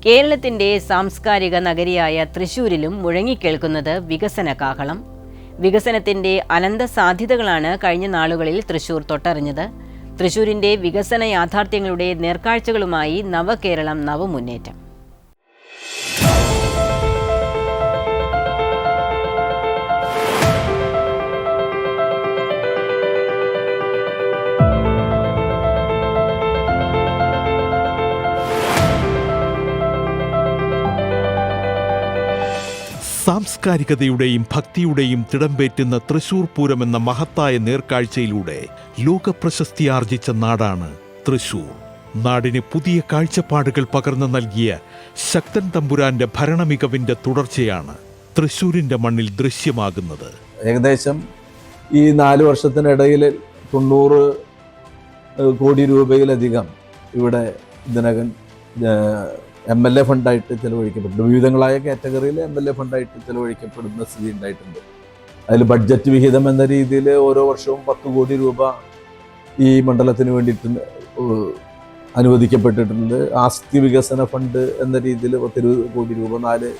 കേരളത്തിൻ്റെ സാംസ്കാരിക നഗരിയായ തൃശ്ശൂരിലും മുഴങ്ങിക്കേൾക്കുന്നത് വികസന കാഹളം. വികസനത്തിൻ്റെ അനന്ത സാധ്യതകളാണ് കഴിഞ്ഞ നാളുകളിൽ തൃശ്ശൂർ തൊട്ടറിഞ്ഞത്. തൃശ്ശൂരിൻ്റെ വികസന യാഥാർത്ഥ്യങ്ങളുടെ നേർക്കാഴ്ചകളുമായി നവകേരളം നവമുന്നേറ്റം. സാംസ്കാരികതയുടെയും ഭക്തിയുടെയും തിടമ്പേറ്റുന്ന തൃശ്ശൂർ പൂരം എന്ന മഹത്തായ നേർക്കാഴ്ചയിലൂടെ ലോകപ്രശസ്തി ആർജിച്ച നാടാണ് തൃശ്ശൂർ. നാടിന് പുതിയ കാഴ്ചപ്പാടുകൾ പകർന്നു നൽകിയ ശക്തൻ തമ്പുരാന്റെ ഭരണമികവിന്റെ തുടർച്ചയാണ് തൃശ്ശൂരിന്റെ മണ്ണിൽ ദൃശ്യമാകുന്നത്. ഏകദേശം ഈ 4 വർഷത്തിനിടയിൽ 90 കോടി രൂപയിലധികം ഇവിടെ ഇതിനകം MLA ഫണ്ടായിട്ട് ചെലവഴിക്കപ്പെട്ടു. വിവിധങ്ങളായ കാറ്റഗറിയിൽ MLA ഫണ്ടായിട്ട് ചെലവഴിക്കപ്പെടുന്ന സ്ഥിതി ഉണ്ടായിട്ടുണ്ട്. അതിൽ ബഡ്ജറ്റ് വിഹിതം എന്ന രീതിയിൽ ഓരോ വർഷവും 10 കോടി രൂപ ഈ മണ്ഡലത്തിന് വേണ്ടിയിട്ട് അനുവദിക്കപ്പെട്ടിട്ടുണ്ട്. ആസ്തി വികസന ഫണ്ട് എന്ന രീതിയിൽ 10 കോടി രൂപ 4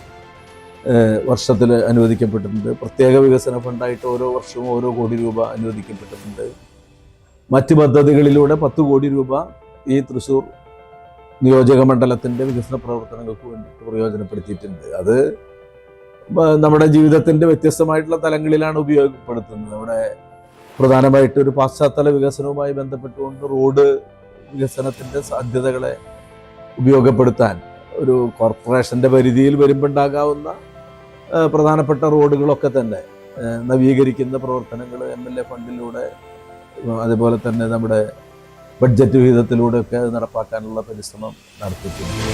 വർഷത്തിൽ അനുവദിക്കപ്പെട്ടിട്ടുണ്ട്. പ്രത്യേക വികസന ഫണ്ടായിട്ട് ഓരോ വർഷവും ഓരോ കോടി രൂപ അനുവദിക്കപ്പെട്ടിട്ടുണ്ട്. മറ്റ് പദ്ധതികളിലൂടെ 10 കോടി രൂപ ഈ തൃശ്ശൂർ നിയോജക മണ്ഡലത്തിൻ്റെ വികസന പ്രവർത്തനങ്ങൾക്ക് വേണ്ടിയിട്ട് പ്രയോജനപ്പെടുത്തിയിട്ടുണ്ട്. അത് നമ്മുടെ ജീവിതത്തിൻ്റെ വ്യത്യസ്തമായിട്ടുള്ള തലങ്ങളിലാണ് ഉപയോഗപ്പെടുത്തുന്നത്. നമ്മുടെ പ്രധാനമായിട്ട് ഒരു പാശ്ചാത്തല വികസനവുമായി ബന്ധപ്പെട്ടുകൊണ്ട് റോഡ് വികസനത്തിൻ്റെ സാധ്യതകളെ ഉപയോഗപ്പെടുത്താൻ ഒരു കോർപ്പറേഷൻ്റെ പരിധിയിൽ വരുമ്പോണ്ടാകാവുന്ന പ്രധാനപ്പെട്ട റോഡുകളൊക്കെ തന്നെ നവീകരിക്കുന്ന പ്രവർത്തനങ്ങൾ MLA ഫണ്ടിലൂടെ അതുപോലെ തന്നെ നമ്മുടെ ബഡ്ജറ്റ് വിഹിതത്തിലൂടെയൊക്കെ അത് നടപ്പാക്കാനുള്ള പരിശ്രമം നടത്തിയിട്ടുണ്ട്.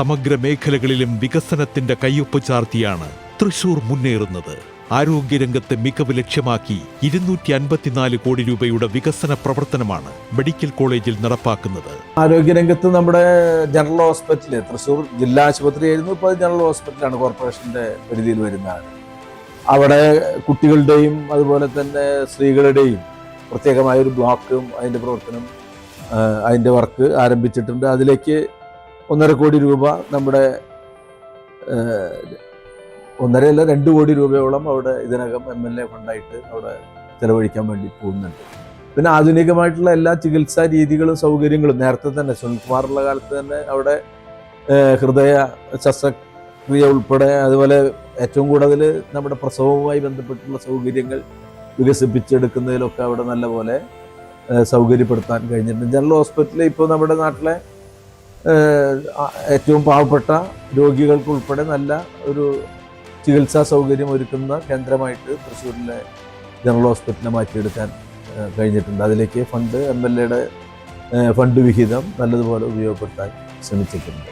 സമഗ്ര മേഖലകളിലും വികസനത്തിന്റെ കയ്യൊപ്പ് ചാർത്തിയാണ് തൃശ്ശൂർ മുന്നേറുന്നത്. ആരോഗ്യരംഗത്തെ മികവ് ലക്ഷ്യമാക്കി 254 കോടി രൂപയുടെ വികസന പ്രവർത്തനമാണ് മെഡിക്കൽ കോളേജിൽ നടപ്പാക്കുന്നത്. ആരോഗ്യരംഗത്ത് നമ്മുടെ ജനറൽ ഹോസ്പിറ്റൽ തൃശ്ശൂർ ജില്ലാ ആശുപത്രിയായിരുന്നു, ഇപ്പോൾ ജനറൽ ഹോസ്പിറ്റലാണ് കോർപ്പറേഷൻ്റെ പരിധിയിൽ വരുന്നതാണ്. അവിടെ കുട്ടികളുടെയും അതുപോലെ തന്നെ സ്ത്രീകളുടെയും പ്രത്യേകമായൊരു ബ്ലോക്കും അതിൻ്റെ പ്രവർത്തനം അതിൻ്റെ വർക്ക് ആരംഭിച്ചിട്ടുണ്ട്. അതിലേക്ക് 1.5 കോടി രൂപ നമ്മുടെ 2 കോടി രൂപയോളം അവിടെ ഇതിനകം MLA ഫണ്ടായിട്ട് അവിടെ ചെലവഴിക്കാൻ വേണ്ടി പോകുന്നുണ്ട്. പിന്നെ ആധുനികമായിട്ടുള്ള എല്ലാ ചികിത്സാ രീതികളും സൗകര്യങ്ങളും നേരത്തെ തന്നെ സുനിൽകുമാറുള്ള കാലത്ത് തന്നെ അവിടെ ഹൃദയ ശസ്ത്രക്രിയ ഉൾപ്പെടെ അതുപോലെ ഏറ്റവും കൂടുതൽ നമ്മുടെ പ്രസവവുമായി ബന്ധപ്പെട്ടുള്ള സൗകര്യങ്ങൾ വികസിപ്പിച്ചെടുക്കുന്നതിലൊക്കെ അവിടെ നല്ലപോലെ സൗകര്യപ്പെടുത്താൻ കഴിഞ്ഞിട്ടുണ്ട്. ജനറൽ ഹോസ്പിറ്റലിൽ ഇപ്പോൾ നമ്മുടെ നാട്ടിലെ ഏറ്റവും പാവപ്പെട്ട രോഗികൾക്കുൾപ്പെടെ നല്ല ഒരു ചികിത്സാ സൗകര്യം ഒരുക്കുന്ന കേന്ദ്രമായിട്ട് തൃശ്ശൂരിലെ ജനറൽ ഹോസ്പിറ്റലിനെ മാറ്റിയെടുക്കാൻ കഴിഞ്ഞിട്ടുണ്ട്. അതിലേക്ക് ഫണ്ട് MLAയുടെ ഫണ്ട് വിഹിതം നല്ലതുപോലെ ഉപയോഗപ്പെടുത്താൻ ശ്രമിച്ചിട്ടുണ്ട്.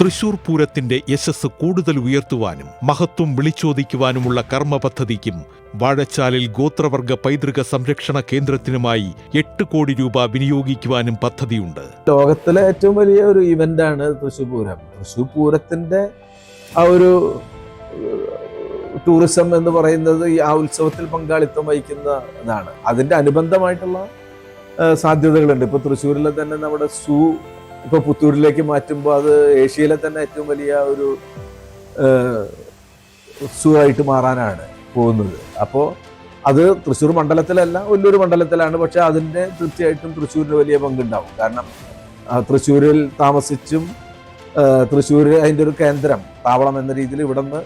തൃശ്ശൂർ പൂരത്തിന്റെ യശസ് കൂടുതൽ ഉയർത്തുവാനും മഹത്വം വിളിച്ചോദിക്കുവാനുമുള്ള കർമ്മ പദ്ധതിക്കും വാഴച്ചാലിൽ ഗോത്രവർഗ പൈതൃക സംരക്ഷണ കേന്ദ്രത്തിനുമായി 8 കോടി രൂപ വിനിയോഗിക്കുവാനും പദ്ധതിയുണ്ട്. ലോകത്തിലെ ഏറ്റവും വലിയ ഒരു ഇവന്റാണ് തൃശ്ശൂർ പൂരം. തൃശ്ശൂർ പൂരത്തിന്റെ ആ ഒരു ടൂറിസം എന്ന് പറയുന്നത് ആ ഉത്സവത്തിൽ പങ്കാളിത്തം വഹിക്കുന്നതാണ്. അതിന്റെ അനുബന്ധമായിട്ടുള്ള സാധ്യതകളുണ്ട്. ഇപ്പൊ തൃശ്ശൂരിലെ തന്നെ നമ്മുടെ ഇപ്പോൾ പുത്തൂരിലേക്ക് മാറ്റുമ്പോൾ അത് ഏഷ്യയിലെ തന്നെ ഏറ്റവും വലിയ ഒരു ആയിട്ട് മാറാനാണ് പോകുന്നത്. അപ്പോൾ അത് തൃശ്ശൂർ മണ്ഡലത്തിലല്ല, ഒല്ലൂർ മണ്ഡലത്തിലാണ്. പക്ഷെ അതിൻ്റെ തീർച്ചയായിട്ടും തൃശ്ശൂരിന് വലിയ പങ്കുണ്ടാവും. കാരണം തൃശ്ശൂരിൽ താമസിച്ചും തൃശ്ശൂർ അതിൻ്റെ ഒരു കേന്ദ്രം താവളം എന്ന രീതിയിൽ ഇവിടെ നിന്ന്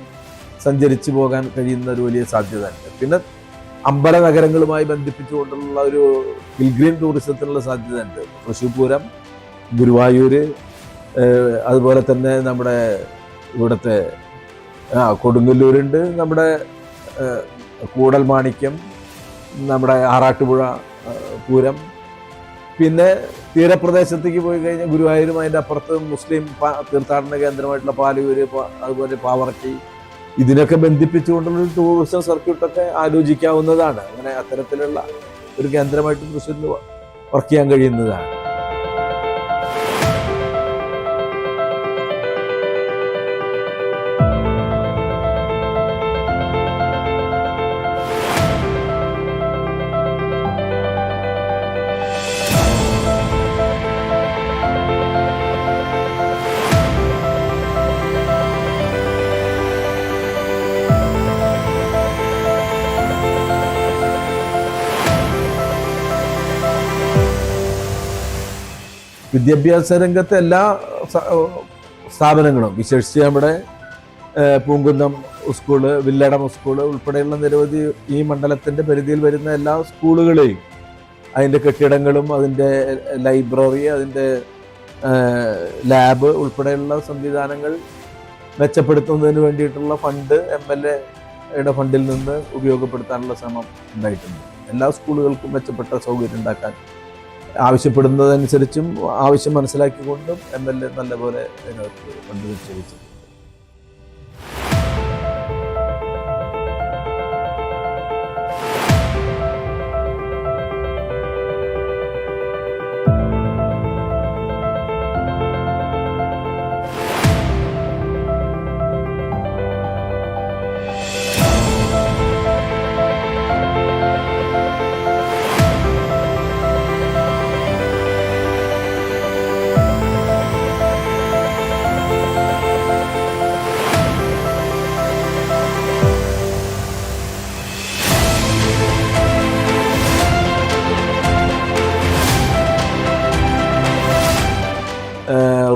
സഞ്ചരിച്ചു പോകാൻ കഴിയുന്ന ഒരു വലിയ സാധ്യത ഉണ്ട്. പിന്നെ അമ്പല നഗരങ്ങളുമായി ബന്ധിപ്പിച്ചുകൊണ്ടുള്ള ഒരു പിൽഗ്രിം ടൂറിസത്തിനുള്ള സാധ്യത ഉണ്ട്. തൃശ്ശൂർ പൂരം, ഗുരുവായൂർ, അതുപോലെ തന്നെ നമ്മുടെ ഇവിടുത്തെ കൊടുങ്ങല്ലൂരുണ്ട്, നമ്മുടെ കൂടൽ മാണിക്യം, നമ്മുടെ ആറാട്ടുപുഴ പൂരം, പിന്നെ തീരപ്രദേശത്തേക്ക് പോയി കഴിഞ്ഞാൽ ഗുരുവായൂരും അതിൻ്റെ അപ്പുറത്ത് മുസ്ലിം തീർത്ഥാടന കേന്ദ്രമായിട്ടുള്ള പാലൂര്, അതുപോലെ പാവറട്ടി, ഇതിനൊക്കെ ബന്ധിപ്പിച്ചുകൊണ്ടുള്ള ടൂറിസം സർക്യൂട്ടൊക്കെ ആലോചിക്കാവുന്നതാണ്. അങ്ങനെ അത്തരത്തിലുള്ള ഒരു കേന്ദ്രമായിട്ട് തൃശ്ശൂരിൽ വർക്ക് ചെയ്യാൻ കഴിയുന്നതാണ്. വിദ്യാഭ്യാസ രംഗത്തെ എല്ലാ സ്ഥാപനങ്ങളും, വിശേഷിച്ച് നമ്മുടെ പൂങ്കുന്നം സ്കൂള്, വില്ലടം സ്കൂള് ഉൾപ്പെടെയുള്ള നിരവധി ഈ മണ്ഡലത്തിൻ്റെ പരിധിയിൽ വരുന്ന എല്ലാ സ്കൂളുകളെയും അതിൻ്റെ കെട്ടിടങ്ങളും അതിൻ്റെ ലൈബ്രറി, അതിൻ്റെ ലാബ് ഉൾപ്പെടെയുള്ള സംവിധാനങ്ങൾ മെച്ചപ്പെടുത്തുന്നതിന് വേണ്ടിയിട്ടുള്ള ഫണ്ട് MLAയുടെ ഫണ്ടിൽ നിന്ന് ഉപയോഗപ്പെടുത്താനുള്ള ശ്രമം ഉണ്ടായിട്ടുണ്ട്. എല്ലാ സ്കൂളുകൾക്കും മെച്ചപ്പെട്ട സൗകര്യം ഉണ്ടാക്കാൻ ആവശ്യപ്പെടുന്നതനുസരിച്ചും ആവശ്യം മനസ്സിലാക്കിക്കൊണ്ടും MLA നല്ലപോലെ അതിനകത്ത് ഫണ്ട് നിക്ഷേപിച്ചു.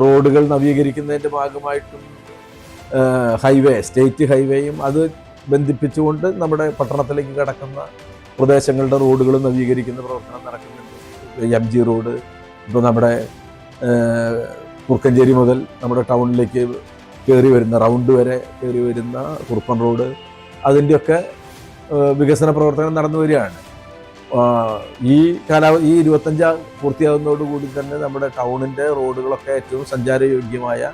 റോഡുകൾ നവീകരിക്കുന്നതിൻ്റെ ഭാഗമായിട്ടും ഹൈവേ, സ്റ്റേറ്റ് ഹൈവേയും അത് ബന്ധിപ്പിച്ചുകൊണ്ട് നമ്മുടെ പട്ടണത്തിലേക്ക് കടക്കുന്ന പ്രദേശങ്ങളുടെ റോഡുകൾ നവീകരിക്കുന്ന പ്രവർത്തനം നടക്കുന്നുണ്ട്. MG റോഡ്, ഇപ്പോൾ നമ്മുടെ കുറുക്കഞ്ചേരി മുതൽ നമ്മുടെ ടൗണിലേക്ക് കയറി വരുന്ന, റൗണ്ട് വരെ കയറി വരുന്ന കുറുപ്പൻ റോഡ്, അതിൻ്റെയൊക്കെ വികസന പ്രവർത്തനം നടന്നു വരികയാണ്. ഈ 25 പൂർത്തിയാകുന്നതോടുകൂടി തന്നെ നമ്മുടെ ടൗണിൻ്റെ റോഡുകളൊക്കെ ഏറ്റവും സഞ്ചാരയോഗ്യമായ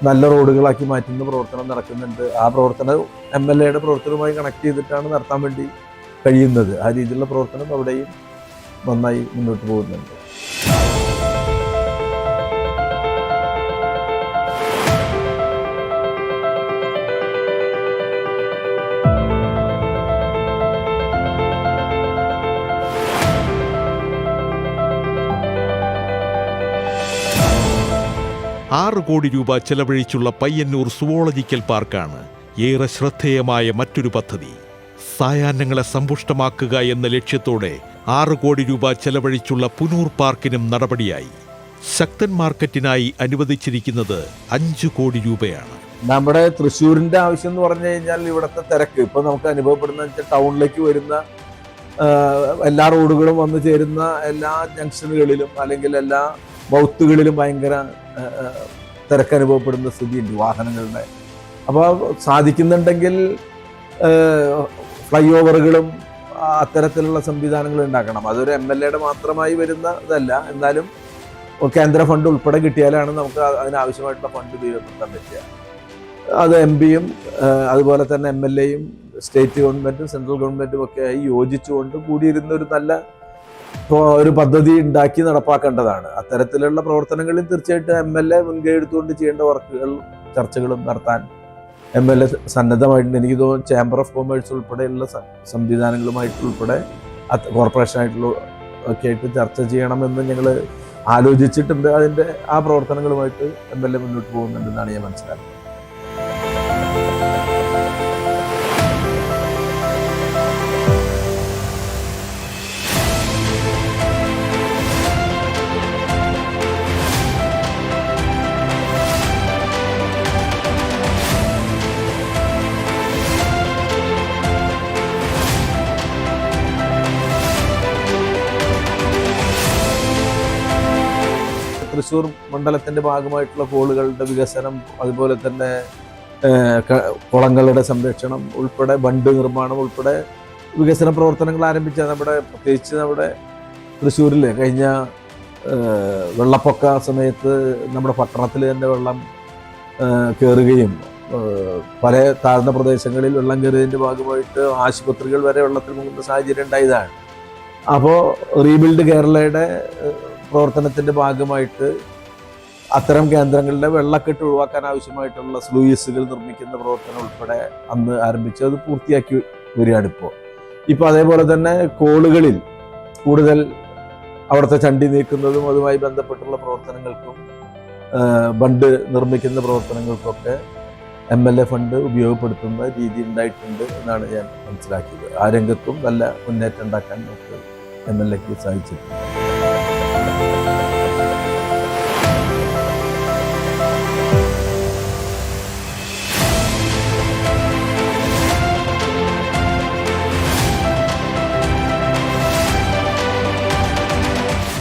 നല്ല റോഡുകളാക്കി മാറ്റുന്ന പ്രവർത്തനം നടക്കുന്നുണ്ട്. ആ പ്രവർത്തനം MLAയുടെ പ്രവർത്തനവുമായി കണക്ട് ചെയ്തിട്ടാണ് നടത്താൻ വേണ്ടി കഴിയുന്നത്. ആ രീതിയിലുള്ള പ്രവർത്തനം അവിടെയും നന്നായി മുന്നോട്ട് പോകുന്നുണ്ട്. ₹6 കോടി ചെലവഴിച്ചുള്ള പയ്യന്നൂർ സുവോളജിക്കൽ പാർക്കാണ് ഏറെ ശ്രദ്ധേയമായ മറ്റൊരു പദ്ധതി. സായാഹ്നങ്ങളെ സമ്പുഷ്ടമാക്കുക എന്ന ലക്ഷ്യത്തോടെ ₹6 കോടി ചെലവഴിച്ചുള്ള പുനൂർ പാർക്കിനും നടപടിയായി. ശക്തൻ മാർക്കറ്റിനായി അനുവദിച്ചിരിക്കുന്നത് ₹5 കോടി. നമ്മുടെ തൃശ്ശൂരിൻ്റെ ആവശ്യം എന്ന് പറഞ്ഞു കഴിഞ്ഞാൽ ഇവിടുത്തെ തിരക്ക് ഇപ്പോൾ നമുക്ക് അനുഭവപ്പെടുന്ന ടൗണിലേക്ക് വരുന്ന എല്ലാ റോഡുകളും വന്നു ചേരുന്ന എല്ലാ ജംഗ്ഷനുകളിലും അല്ലെങ്കിൽ എല്ലാ ബൗത്തുകളിലും ഭയങ്കര തിരക്ക് അനുഭവപ്പെടുന്ന സ്ഥിതിയുണ്ട് വാഹനങ്ങളുടെ. അപ്പോൾ സാധിക്കുന്നുണ്ടെങ്കിൽ ഫ്ലൈ ഓവറുകളും അത്തരത്തിലുള്ള സംവിധാനങ്ങൾ ഉണ്ടാക്കണം. അതൊരു MLAയുടെ മാത്രമായി വരുന്ന ഇതല്ല. എന്നാലും കേന്ദ്ര ഫണ്ട് ഉൾപ്പെടെ കിട്ടിയാലാണ് നമുക്ക് അതിനാവശ്യമായിട്ടുള്ള ഫണ്ട് ഉപയോഗപ്പെടുത്താൻ പറ്റുക. അത് MPയും അതുപോലെ തന്നെ MLAയും സ്റ്റേറ്റ് ഗവൺമെൻറ്റും സെൻട്രൽ ഗവൺമെൻറ്റും ഒക്കെ ആയി യോജിച്ചുകൊണ്ട് കൂടിയിരുന്ന ഒരു നല്ല ഒരു പദ്ധതി ഉണ്ടാക്കി നടപ്പാക്കേണ്ടതാണ്. അത്തരത്തിലുള്ള പ്രവർത്തനങ്ങളിൽ തീർച്ചയായിട്ടും MLA മുൻകൈ എടുത്തുകൊണ്ട് ചെയ്യേണ്ട വർക്കുകളും ചർച്ചകളും നടത്താൻ MLA സന്നദ്ധമായിട്ടുണ്ട്. എനിക്ക് തോന്നുന്നു ചേംബർ ഓഫ് കൊമേഴ്സ് ഉൾപ്പെടെയുള്ള സംവിധാനങ്ങളുമായിട്ടുൾപ്പെടെ കോർപ്പറേഷനായിട്ടുള്ള ഒക്കെ ആയിട്ട് ചർച്ച ചെയ്യണമെന്ന് ഞങ്ങൾ ആലോചിച്ചിട്ടുണ്ട്. അതിൻ്റെ ആ പ്രവർത്തനങ്ങളുമായിട്ട് MLA മുന്നോട്ട് പോകുന്നുണ്ടെന്നാണ് ഞാൻ മനസ്സിലാക്കുന്നത്. തൃശ്ശൂർ മണ്ഡലത്തിൻ്റെ ഭാഗമായിട്ടുള്ള കോളുകളുടെ വികസനം, അതുപോലെ തന്നെ കുളങ്ങളുടെ സംരക്ഷണം ഉൾപ്പെടെ ബണ്ട് നിർമ്മാണം ഉൾപ്പെടെ വികസന പ്രവർത്തനങ്ങൾ ആരംഭിച്ച പ്രത്യേകിച്ച് നമ്മുടെ തൃശ്ശൂരിൽ കഴിഞ്ഞ വെള്ളപ്പൊക്ക സമയത്ത് നമ്മുടെ പട്ടണത്തിൽ തന്നെ വെള്ളം കയറുകയും പല താഴ്ന്ന പ്രദേശങ്ങളിൽ വെള്ളം കയറിയതിൻ്റെ ഭാഗമായിട്ട് ആശുപത്രികൾ വരെ വെള്ളത്തിൽ മുങ്ങുന്ന സാഹചര്യം ഉണ്ടായതാണ്. അപ്പോൾ റീബിൽഡ് കേരളയുടെ പ്രവർത്തനത്തിൻ്റെ ഭാഗമായിട്ട് അത്തരം കേന്ദ്രങ്ങളിലെ വെള്ളക്കെട്ട് ഒഴിവാക്കാൻ ആവശ്യമായിട്ടുള്ള സ്ലൂയിസുകൾ നിർമ്മിക്കുന്ന പ്രവർത്തനം ഉൾപ്പെടെ അന്ന് ആരംഭിച്ച് അത് പൂർത്തിയാക്കി വരികയാണ് ഇപ്പോൾ അതേപോലെ തന്നെ കോളുകളിൽ കൂടുതൽ അവിടുത്തെ ചണ്ടി നീക്കുന്നതും അതുമായി ബന്ധപ്പെട്ടുള്ള പ്രവർത്തനങ്ങൾക്കും ബണ്ട് നിർമ്മിക്കുന്ന പ്രവർത്തനങ്ങൾക്കൊക്കെ MLA ഫണ്ട് ഉപയോഗപ്പെടുത്തുന്ന രീതി ഉണ്ടായിട്ടുണ്ട് എന്നാണ് ഞാൻ മനസ്സിലാക്കിയത്. ആ രംഗത്തും നല്ല മുന്നേറ്റം ഉണ്ടാക്കാൻ നമുക്ക് MLAക്ക് സാധിച്ചിട്ടുണ്ട്.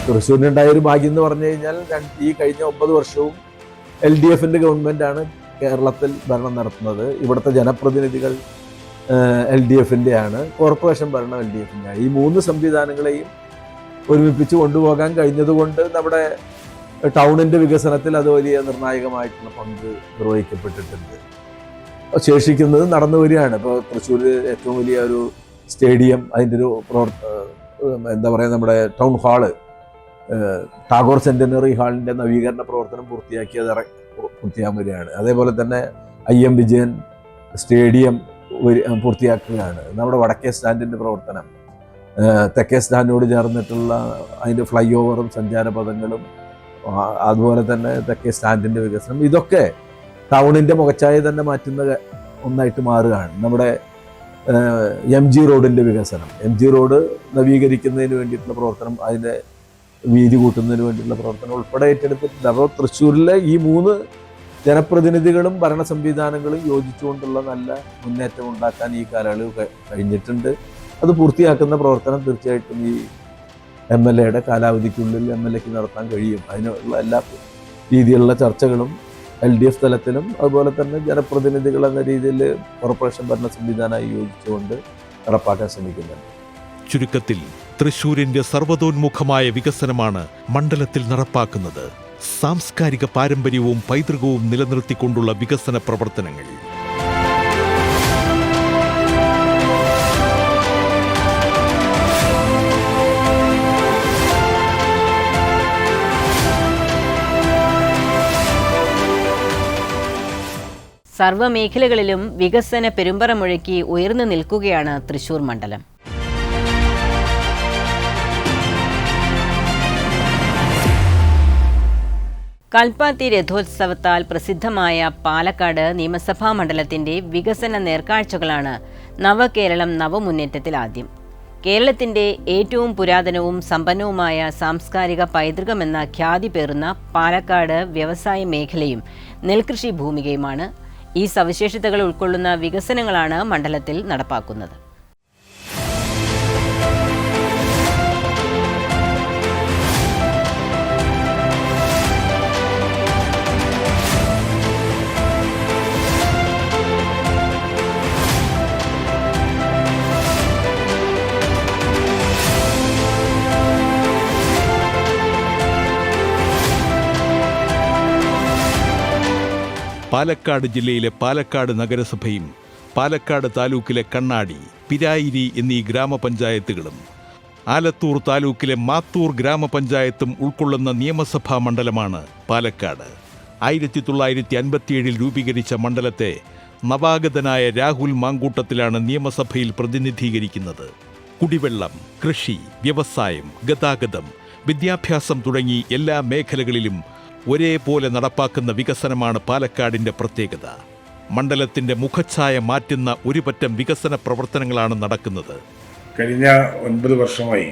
തൃശ്ശൂരിനുണ്ടായ ഒരു ഭാഗ്യം എന്ന് പറഞ്ഞു കഴിഞ്ഞാൽ ഈ കഴിഞ്ഞ 9 വർഷവും LDFന്റെ ഗവൺമെൻറ്റാണ് കേരളത്തിൽ ഭരണം നടത്തുന്നത്. ഇവിടുത്തെ ജനപ്രതിനിധികൾ LDFൻ്റെയാണ്, കോർപ്പറേഷൻ ഭരണം LDFൻ്റെയാണ്. ഈ 3 സംവിധാനങ്ങളെയും ഒരുമിപ്പിച്ച് കൊണ്ടുപോകാൻ കഴിഞ്ഞതുകൊണ്ട് നമ്മുടെ ടൗണിൻ്റെ വികസനത്തിൽ അത് വലിയ നിർണായകമായിട്ടുള്ള പങ്ക് നിർവഹിക്കപ്പെട്ടിട്ടുണ്ട്. ശേഷിക്കുന്നത് നടന്നു വരികയാണ്. ഇപ്പോൾ തൃശ്ശൂർ ഏറ്റവും വലിയ ഒരു സ്റ്റേഡിയം, അതിൻ്റെ ഒരു എന്താ പറയുക, നമ്മുടെ ടൗൺ ഹാള്, ടാഗോർ സെൻറ്റനറി ഹാളിൻ്റെ നവീകരണ പ്രവർത്തനം പൂർത്തിയാകാൻ വരികയാണ്. അതേപോലെ തന്നെ IM വിജയൻ സ്റ്റേഡിയം പൂർത്തിയാക്കുകയാണ്. നമ്മുടെ വടക്കേ സ്റ്റാൻഡിൻ്റെ പ്രവർത്തനം, തെക്കേ സ്റ്റാൻഡിനോട് ചേർന്നിട്ടുള്ള അതിൻ്റെ ഫ്ലൈ ഓവറും സഞ്ചാരപഥങ്ങളും, അതുപോലെ തന്നെ തെക്കേ സ്റ്റാൻഡിൻ്റെ വികസനം, ഇതൊക്കെ ടൗണിൻ്റെ മുഖച്ഛായ തന്നെ മാറ്റുന്ന ഒന്നായിട്ട് മാറുകയാണ്. നമ്മുടെ MG റോഡിൻ്റെ വികസനം, MG റോഡ് നവീകരിക്കുന്നതിന് വേണ്ടിയിട്ടുള്ള പ്രവർത്തനം, അതിൻ്റെ വീതി കൂട്ടുന്നതിന് വേണ്ടിയുള്ള പ്രവർത്തനം ഉൾപ്പെടെ ഏറ്റെടുത്തിട്ടുണ്ട്. അപ്പോൾ തൃശ്ശൂരിലെ ഈ 3 ജനപ്രതിനിധികളും ഭരണ സംവിധാനങ്ങളും യോജിച്ചുകൊണ്ടുള്ള നല്ല മുന്നേറ്റം ഉണ്ടാക്കാൻ ഈ കാലയളവ് കഴിഞ്ഞിട്ടുണ്ട്. അത് പൂർത്തിയാക്കുന്ന പ്രവർത്തനം തീർച്ചയായിട്ടും ഈ MLAയുടെ കാലാവധിക്കുള്ളിൽ MLAക്ക് നടത്താൻ കഴിയും. അതിനുള്ള എല്ലാ രീതിയിലുള്ള ചർച്ചകളും LDF തലത്തിലും അതുപോലെ തന്നെ ജനപ്രതിനിധികൾ എന്ന രീതിയിൽ കോർപ്പറേഷൻ ഭരണ സംവിധാനമായി യോജിച്ചുകൊണ്ട് നടപ്പാക്കാൻ ശ്രമിക്കുന്നുണ്ട്. ചുരുക്കത്തിൽ തൃശൂരിന്റെ സർവ്വതോന്മുഖമായ വികസനമാണ് മണ്ഡലത്തിൽ നടപ്പാക്കുന്നത്. സാംസ്കാരിക പാരമ്പര്യവും പൈതൃകവും നിലനിർത്തിക്കൊണ്ടുള്ള വികസന പ്രവർത്തനങ്ങൾ. സർവ്വമേഖലകളിലും വികസന പെരുമ്പറ മുഴക്കി ഉയർന്നു നിൽക്കുകയാണ് തൃശൂർ മണ്ഡലം. കൽപ്പാത്തി രഥോത്സവത്താൽ പ്രസിദ്ധമായ പാലക്കാട് നിയമസഭാ മണ്ഡലത്തിന്റെ വികസന നേർക്കാഴ്ചകളാണ് നവകേരളം നവമുന്നേറ്റത്തിൽ ആദ്യം. കേരളത്തിന്റെ ഏറ്റവും പുരാതനവും സമ്പന്നവുമായ സാംസ്കാരിക പൈതൃകമെന്ന ഖ്യാതി പേറുന്ന പാലക്കാട് വ്യവസായ മേഖലയും നെൽകൃഷി ഭൂമികയുമാണ്. ഈ സവിശേഷതകൾ ഉൾക്കൊള്ളുന്ന വികസനങ്ങളാണ് മണ്ഡലത്തിൽ നടപ്പാക്കുന്നത്. പാലക്കാട് ജില്ലയിലെ പാലക്കാട് നഗരസഭയും പാലക്കാട് താലൂക്കിലെ കണ്ണാടി, പിരായിരി എന്നീ ഗ്രാമപഞ്ചായത്തുകളും ആലത്തൂർ താലൂക്കിലെ മാത്തൂർ ഗ്രാമപഞ്ചായത്തും ഉൾക്കൊള്ളുന്ന നിയമസഭാ മണ്ഡലമാണ് പാലക്കാട്. 1957 രൂപീകരിച്ച മണ്ഡലത്തെ നവാഗതനായ രാഹുൽ മാങ്കൂട്ടത്തിലാണ് നിയമസഭയിൽ പ്രതിനിധീകരിക്കുന്നത്. കുടിവെള്ളം, കൃഷി, വ്യവസായം, ഗതാഗതം, വിദ്യാഭ്യാസം തുടങ്ങി എല്ലാ മേഖലകളിലും ഒരേപോലെ നടപ്പാക്കുന്ന വികസനമാണ് പാലക്കാടിന്റെ പ്രത്യേകത. മണ്ഡലത്തിന്റെ മുഖച്ഛായ മാറ്റുന്ന ഒരു പറ്റം വികസന പ്രവർത്തനങ്ങളാണ് നടക്കുന്നത്. കഴിഞ്ഞ 9 വർഷമായി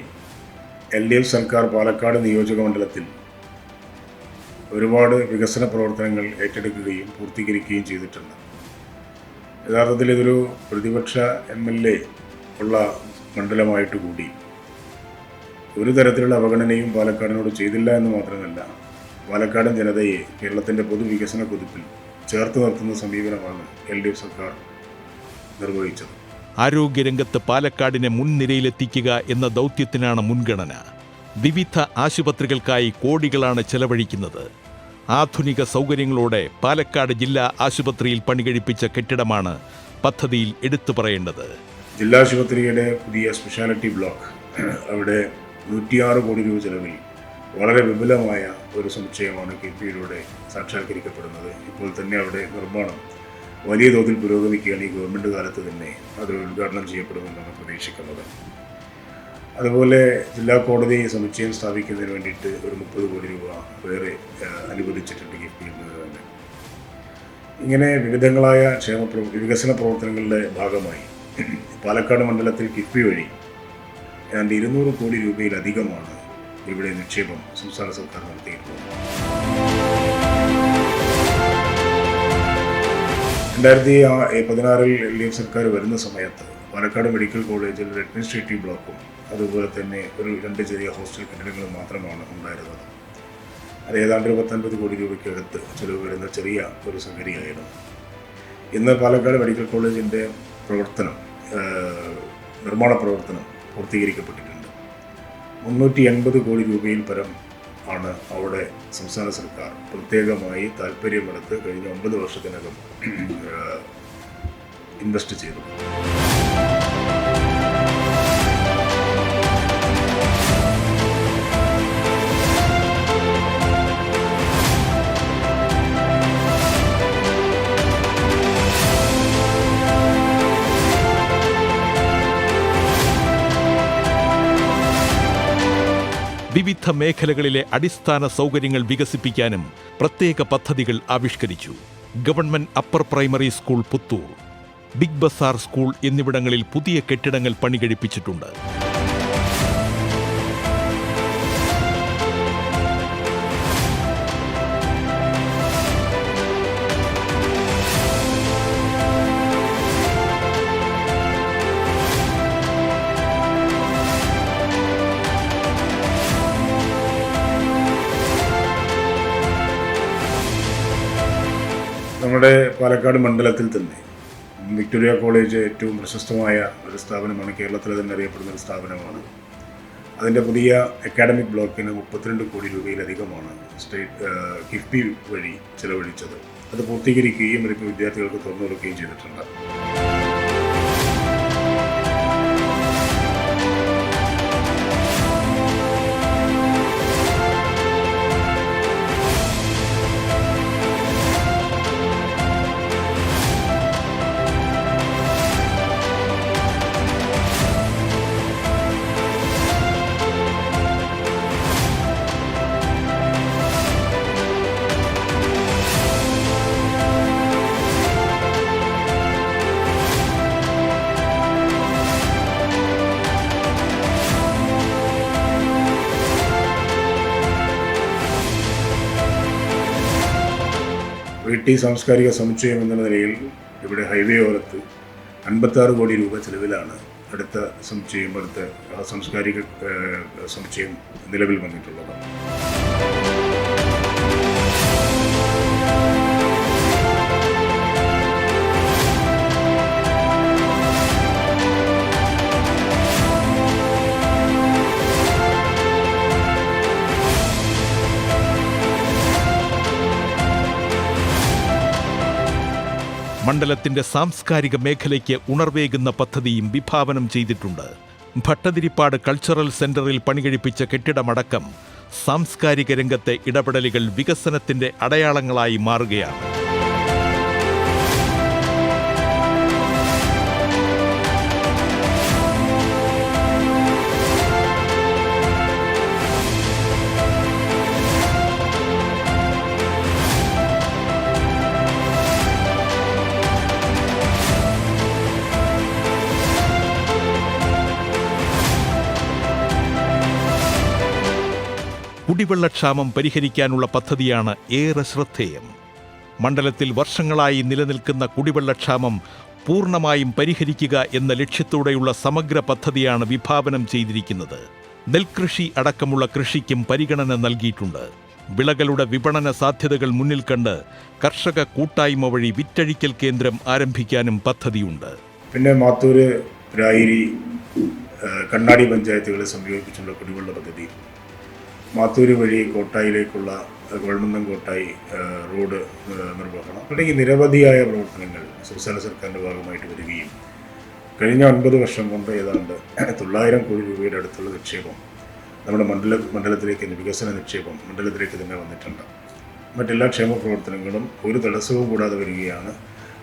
LDF സർക്കാർ പാലക്കാട് നിയോജക മണ്ഡലത്തിൽ ഒരുപാട് വികസന പ്രവർത്തനങ്ങൾ ഏറ്റെടുക്കുകയും പൂർത്തീകരിക്കുകയും ചെയ്തിട്ടുണ്ട്. യഥാർത്ഥത്തിൽ ഇതൊരു പ്രതിപക്ഷ MLA ഉള്ള മണ്ഡലമായിട്ട് കൂടി ഒരു തരത്തിലുള്ള അവഗണനയും പാലക്കാടിനോട് ചെയ്തില്ല എന്ന് മാത്രമല്ല, പാലക്കാടൻ ജനതയെ കേരളത്തിൻ്റെ പൊതുവികസന കുതിപ്പിൽ ചേർത്ത് നിർത്തുന്ന സമീപനമാണ് LDF സർക്കാർ നിർവഹിച്ചത്. ആരോഗ്യരംഗത്ത് പാലക്കാടിനെ മുൻനിരയിലെത്തിക്കുക എന്ന ദൗത്യത്തിനാണ് മുൻഗണന. വിവിധ ആശുപത്രികൾക്കായി കോടികളാണ് ചെലവഴിക്കുന്നത്. ആധുനിക സൗകര്യങ്ങളോടെ പാലക്കാട് ജില്ലാ ആശുപത്രിയിൽ പണികഴിപ്പിച്ച കെട്ടിടമാണ് പദ്ധതിയിൽ എടുത്തു പറയേണ്ടത്. ജില്ലാ ആശുപത്രിയുടെ പുതിയ സ്പെഷ്യാലിറ്റി ബ്ലോക്ക്, അവിടെ 106 കോടി രൂപ ചെലവിൽ വളരെ വിപുലമായ ഒരു സമുച്ചയമാണ് കിഫ്ബിയിലൂടെ സാക്ഷാത്കരിക്കപ്പെടുന്നത്. ഇപ്പോൾ തന്നെ അവിടെ നിർമ്മാണം വലിയ തോതിൽ പുരോഗമിക്കുകയാണ്. ഈ ഗവൺമെൻറ് കാലത്ത് തന്നെ അത് ഉദ്ഘാടനം ചെയ്യപ്പെടുമെന്നാണ് പ്രതീക്ഷിക്കുന്നത്. അതുപോലെ ജില്ലാ കോടതി സമുച്ചയം സ്ഥാപിക്കുന്നതിന് വേണ്ടിയിട്ട് ഒരു 30 കോടി രൂപ വേറെ അനുവദിച്ചിട്ടുണ്ട് കിഫ്ബിയിൽ നിന്ന് തന്നെ. ഇങ്ങനെ വിവിധങ്ങളായ വികസന പ്രവർത്തനങ്ങളുടെ ഭാഗമായി പാലക്കാട് മണ്ഡലത്തിൽ കിഫ്ബി വഴി ഏതാണ്ട് 200 കോടി രൂപയിലധികമാണ് ഇവിടെ നിക്ഷേപം സംസ്ഥാന സർക്കാർ നടത്തിയിട്ടുള്ളത്. 2016 LDF സർക്കാർ വരുന്ന സമയത്ത് പാലക്കാട് മെഡിക്കൽ കോളേജിൽ ഒരു അഡ്മിനിസ്ട്രേറ്റീവ് ബ്ലോക്കും അതുപോലെ തന്നെ ഒരു 2 ചെറിയ ഹോസ്റ്റൽ കെട്ടിടങ്ങളും മാത്രമാണ് ഉണ്ടായിരുന്നത്. അത് ഏതാണ്ട് 50 കോടി രൂപയ്ക്കകത്ത് ചിലവ് വരുന്ന ചെറിയ ഒരു സംഗതിയായിരുന്നു. ഇന്ന് പാലക്കാട് മെഡിക്കൽ കോളേജിൻ്റെ നിർമ്മാണ പ്രവർത്തനം പൂർത്തീകരിക്കപ്പെട്ടിട്ടുണ്ട്. 380 കോടി രൂപയിൽ പരം ആണ് അവിടെ സംസ്ഥാന സർക്കാർ പ്രത്യേകമായി താല്പര്യമെടുത്ത് കഴിഞ്ഞ 9 വർഷത്തിനകം ഇൻവെസ്റ്റ് ചെയ്തു. വിവിധ മേഖലകളിലെ അടിസ്ഥാന സൗകര്യങ്ങൾ വികസിപ്പിക്കാനും പ്രത്യേക പദ്ധതികൾ ആവിഷ്കരിച്ചു. Government upper primary school Puthur, big bazaar school എന്നിവിടങ്ങളിൽ പുതിയ കെട്ടിടങ്ങൾ പണികഴിപ്പിച്ചിട്ടുണ്ട്. നമ്മുടെ പാലക്കാട് മണ്ഡലത്തിൽ തന്നെ വിക്ടോറിയ കോളേജ് ഏറ്റവും പ്രശസ്തമായ ഒരു സ്ഥാപനമാണ്. കേരളത്തിൽ തന്നെ അറിയപ്പെടുന്ന ഒരു സ്ഥാപനമാണ്. അതിൻ്റെ പുതിയ അക്കാഡമിക് ബ്ലോക്കിന് 32 കോടി രൂപയിലധികമാണ് കിഫ്ബി വഴി ചെലവഴിച്ചത്. അത് പൂർത്തീകരിക്കുകയും അതിപ്പോൾ വിദ്യാർത്ഥികൾക്ക് തുറന്നു കൊടുക്കുകയും ചെയ്തിട്ടുണ്ട്. VT സാംസ്കാരിക സമുച്ചയം എന്ന നിലയിൽ ഇവിടെ ഹൈവേ ഓരത്ത് 56 കോടി രൂപ ചെലവിലാണ് അടുത്ത സാംസ്കാരിക സമുച്ചയം നിലവിൽ വന്നിട്ടുള്ളത്. മണ്ഡലത്തിന്റെ സാംസ്കാരിക മേഖലയ്ക്ക് ഉണർവേകുന്ന പദ്ധതിയും വിഭാവനം ചെയ്തിട്ടുണ്ട്. ഭട്ടതിരിപ്പാട് കൾച്ചറൽ സെന്ററിൽ പണികഴിപ്പിച്ച കെട്ടിടമടക്കം സാംസ്കാരിക രംഗത്തെ ഇടപെടലുകൾ വികസനത്തിന്റെ അടയാളങ്ങളായി മാറുകയാണ്. കുടിവെള്ളക്ഷാമം പരിഹരിക്കാനുള്ള പദ്ധതിയാണ് ഏറെ ശ്രദ്ധേയം. മണ്ഡലത്തിൽ വർഷങ്ങളായി നിലനിൽക്കുന്ന കുടിവെള്ളക്ഷാമം പൂർണ്ണമായും പരിഹരിക്കുക എന്ന ലക്ഷ്യത്തോടെയുള്ള സമഗ്ര പദ്ധതിയാണ് വിഭാവനം ചെയ്തിരിക്കുന്നത്. നെൽകൃഷി അടക്കമുള്ള കൃഷിക്കും പരിഗണന നൽകിയിട്ടുണ്ട്. വിളകളുടെ വിപണന സാധ്യതകൾ മുന്നിൽ കണ്ട് കർഷക കൂട്ടായ്മ വഴി വിറ്റഴിക്കൽ കേന്ദ്രം ആരംഭിക്കാനും പദ്ധതിയുണ്ട്. പിന്നെ മാത്തൂര്, രായിരി, കണ്ണാടി പഞ്ചായത്തുകളെ സംയോജിപ്പിച്ചുള്ള കുടിവെള്ള പദ്ധതി, മാത്തൂര് വഴി കോട്ടായിലേക്കുള്ള ഗവൺമെന്റ് കോട്ടായി റോഡ് നിർവഹണം തുടങ്ങി നിരവധിയായ പ്രവർത്തനങ്ങൾ സംസ്ഥാന സർക്കാരിൻ്റെ ഭാഗമായിട്ട് വരികയും കഴിഞ്ഞ 9 വർഷം കൊണ്ട് ഏതാണ്ട് 900 കോടി രൂപയുടെ അടുത്തുള്ള നിക്ഷേപം നമ്മുടെ മണ്ഡലത്തിലേക്ക്, വികസന നിക്ഷേപം മണ്ഡലത്തിലേക്ക് തന്നെ വന്നിട്ടുണ്ട്. മറ്റെല്ലാ ക്ഷേമ പ്രവർത്തനങ്ങളും ഒരു തടസ്സവും കൂടാതെ വരികയാണ്.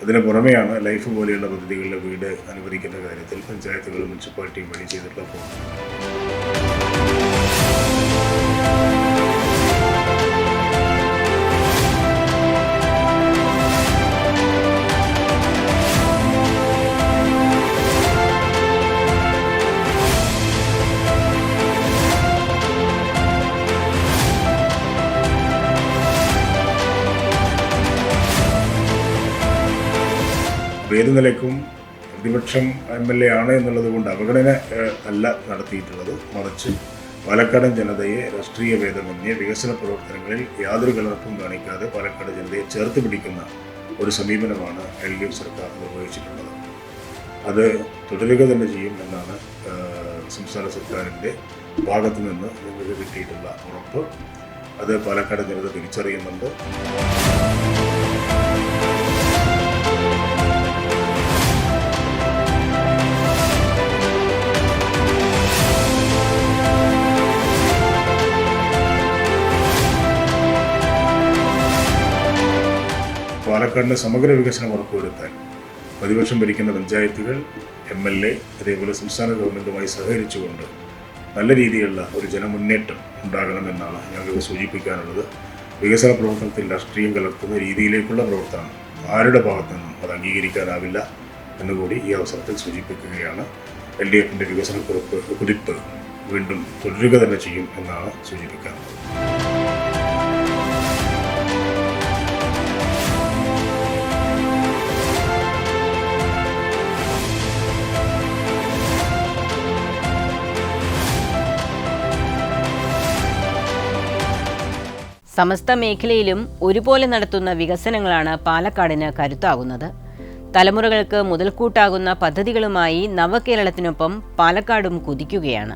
അതിന് പുറമെയാണ് ലൈഫ് പോലെയുള്ള പദ്ധതികളിലെ വീട് അനുവദിക്കുന്ന കാര്യത്തിൽ പഞ്ചായത്തുകളും മുനിസിപ്പാലിറ്റിയും വഴി ചെയ്തിട്ടുള്ള പ്രവർത്തനം. ഏത് നിലയ്ക്കും പ്രതിപക്ഷം MLA ആണ് എന്നുള്ളത് കൊണ്ട് അവഗണന അല്ല നടത്തിയിട്ടുള്ളത്. മറിച്ച് പാലക്കാടൻ ജനതയെ രാഷ്ട്രീയ ഭേദമന്യേ വികസന പ്രവർത്തനങ്ങളിൽ യാതൊരു കലർപ്പും കാണിക്കാതെ പാലക്കാട് ജനതയെ ചേർത്ത് പിടിക്കുന്ന ഒരു സമീപനമാണ് LDF സർക്കാർ നിർവഹിച്ചിട്ടുള്ളത്. അത് തുടരുക തന്നെ ചെയ്യും എന്നാണ് സംസ്ഥാന സർക്കാരിൻ്റെ ഭാഗത്തു നിന്ന് നിങ്ങൾക്ക് കിട്ടിയിട്ടുള്ള ഉറപ്പ്. അത് പാലക്കാട് ജനത തിരിച്ചറിയുന്നുണ്ട്. പാലക്കാടിൻ്റെ സമഗ്ര വികസനം ഉറപ്പുവരുത്താൻ പ്രതിപക്ഷം ഭരിക്കുന്ന പഞ്ചായത്തുകൾ, MLA, അതേപോലെ സംസ്ഥാന ഗവൺമെൻറ്റുമായി സഹകരിച്ചുകൊണ്ട് നല്ല രീതിയിലുള്ള ഒരു ജനമുന്നേറ്റം ഉണ്ടാകണമെന്നാണ് ഞങ്ങൾക്ക് സൂചിപ്പിക്കാനുള്ളത്. വികസന പ്രവർത്തനത്തിൽ രാഷ്ട്രീയം കലർത്തുന്ന രീതിയിലേക്കുള്ള പ്രവർത്തനം ആരുടെ ഭാഗത്തു നിന്നും അത് അംഗീകരിക്കാനാവില്ല എന്നുകൂടി ഈ അവസരത്തിൽ സൂചിപ്പിക്കുകയാണ്. LDFൻ്റെ വികസന കുതിപ്പ് വീണ്ടും തുടരുക തന്നെ ചെയ്യും എന്നാണ് സൂചിപ്പിക്കാനുള്ളത്. സമസ്ത മേഖലയിലും ഒരുപോലെ നടത്തുന്ന വികസനങ്ങളാണ് പാലക്കാടിന് കരുത്താകുന്നത്. തലമുറകൾക്ക് മുതൽക്കൂട്ടാകുന്ന പദ്ധതികളുമായി നവകേരളത്തിനൊപ്പം പാലക്കാടും കുതിക്കുകയാണ്.